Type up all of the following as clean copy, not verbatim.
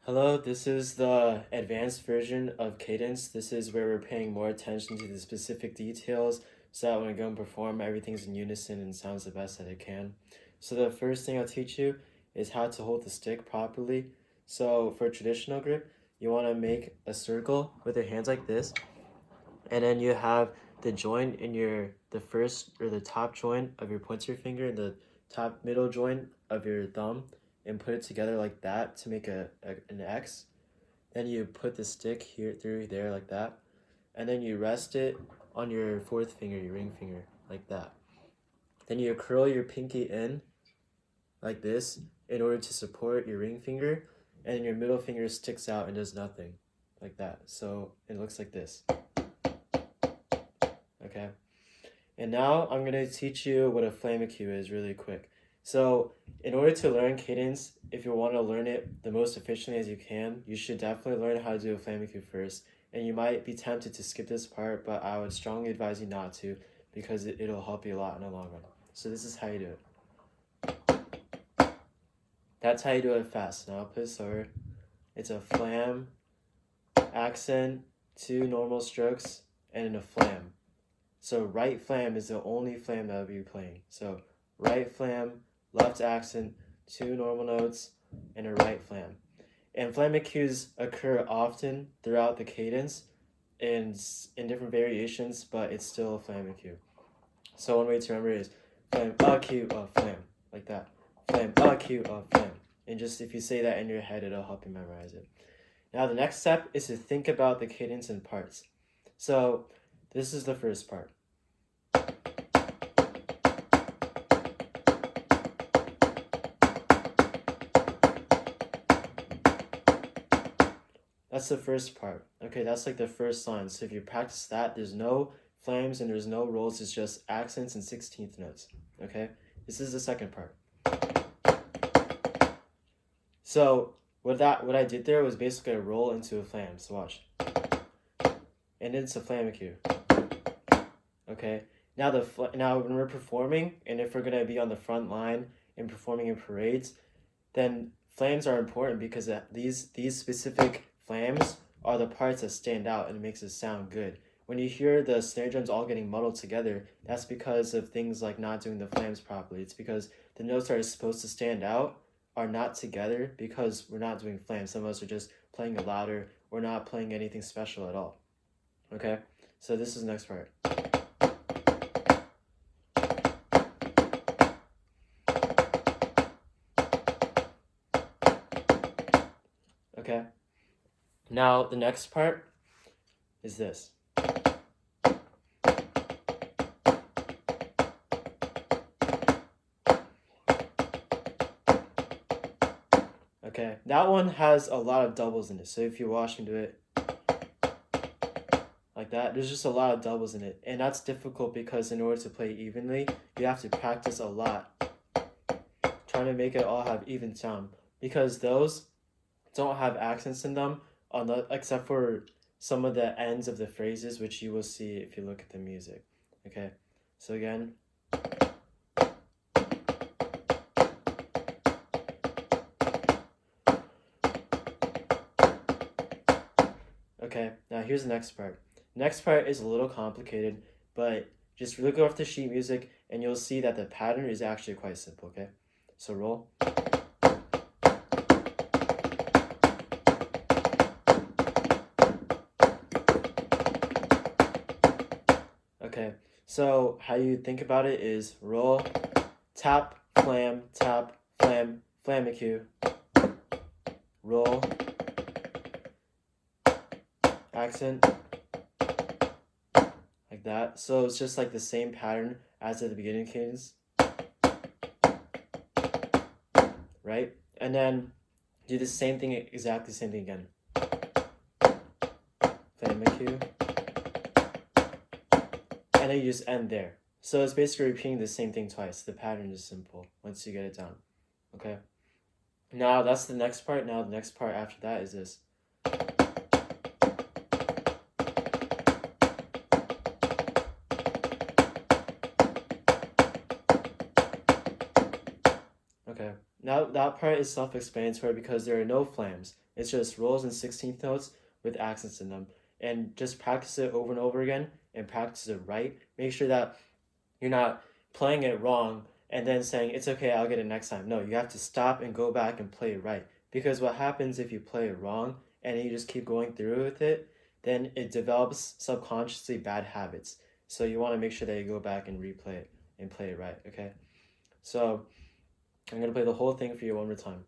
Hello, this is the advanced version of cadence. This is where we're paying more attention to the specific details so that when I go and perform, everything's in unison and sounds the best that it can. So the first thing I'll teach you is how to hold the stick properly. So for traditional grip, you want to make a circle with your hands like this, and then you have the joint in the first or the top joint of your pointer finger and the top middle joint of your thumb, and put it together like that to make an X. Then you put the stick here through there like that, and then you rest it on your fourth finger, your ring finger, like that. Then you curl your pinky in like this in order to support your ring finger, and then your middle finger sticks out and does nothing, like that. So it looks like this. Okay, and now I'm gonna teach you what a Flamacue is really quick. So in order to learn cadence, if you want to learn it the most efficiently as you can, you should definitely learn how to do a Flamacue first. And you might be tempted to skip this part, but I would strongly advise you not to, because it'll help you a lot in the long run. So this is how you do it. That's how you do it fast. Now I'll put it slower. It's a flam, accent, 2 normal strokes, and then a flam. So right flam is the only flam that I'll be playing. So right flam, left accent, 2 normal notes, and a right flam. And flamacues occur often throughout the cadence in different variations, but it's still a flamacue. So one way to remember it is flam, cue, flam, like that. Flam, cue, flam. And just if you say that in your head, it'll help you memorize it. Now the next step is to think about the cadence in parts. So this is the first part. That's the first part. Okay, that's like the first line. So if you practice that, there's no flams and there's no rolls. It's just accents and 16th notes. Okay, this is the second part. So what I did there was basically a roll into a flam. So watch, and it's a flamacue. Okay, now when we're performing, and if we're gonna be on the front line and performing in parades, then flams are important because these specific flams are the parts that stand out and it makes it sound good. When you hear the snare drums all getting muddled together, that's because of things like not doing the flams properly. It's because the notes that are supposed to stand out are not together because we're not doing flams. Some of us are just playing it louder or not playing anything special at all. Okay, so this is the next part. Okay, now the next part is this. Okay, that one has a lot of doubles in it. So if you watch me do it like that, there's just a lot of doubles in it. And that's difficult because in order to play evenly, you have to practice a lot, trying to make it all have even sound. Because those don't have accents in them, except for some of the ends of the phrases, which you will see if you look at the music. Okay, so again. Okay, now here's the next part. Next part is a little complicated, but just look off the sheet music and you'll see that the pattern is actually quite simple, okay? So roll. Okay, so how you think about it is roll, tap, flam, flamacue, roll, accent, like that. So it's just like the same pattern as at the beginning cadence, right? And then do the same thing, exactly the same thing again. Flamacue. And then you just end there. So it's basically repeating the same thing twice. The pattern is simple once you get it down. Okay? Now that's the next part. Now the next part after that is this. Okay. that part is self-explanatory because there are no flams. It's just rolls and 16th notes with accents in them. And just practice it over and over again and practice it right. Make sure that you're not playing it wrong and then saying, it's okay, I'll get it next time. No, you have to stop and go back and play it right. Because what happens if you play it wrong and you just keep going through with it, then it develops subconsciously bad habits. So you want to make sure that you go back and replay it and play it right, okay? So I'm going to play the whole thing for you one more time.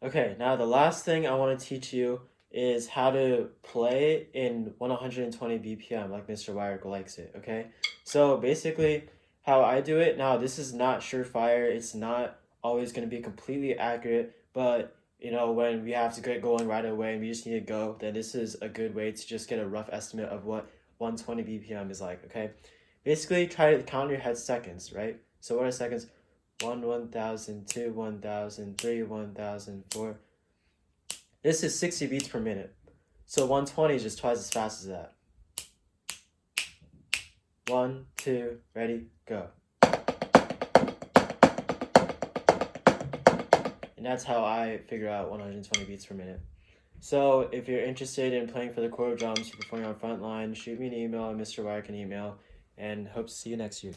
Okay, now the last thing I want to teach you is how to play in 120 BPM like Mr. Wire likes it, okay? So basically, how I do it, now this is not surefire, it's not always going to be completely accurate, but when we have to get going right away and we just need to go, then this is a good way to just get a rough estimate of what 120 BPM is like, okay? Basically, try to count in your head seconds, right? So what are seconds? 1,000, 2, 1,000, 3, 1,000, 4. This is 60 beats per minute. So 120 is just twice as fast as that. 1, 2, ready, go. And that's how I figure out 120 beats per minute. So if you're interested in playing for the Core drums or performing on Frontline, shoot me an email, and Mr. Wire can email, and hope to see you next year.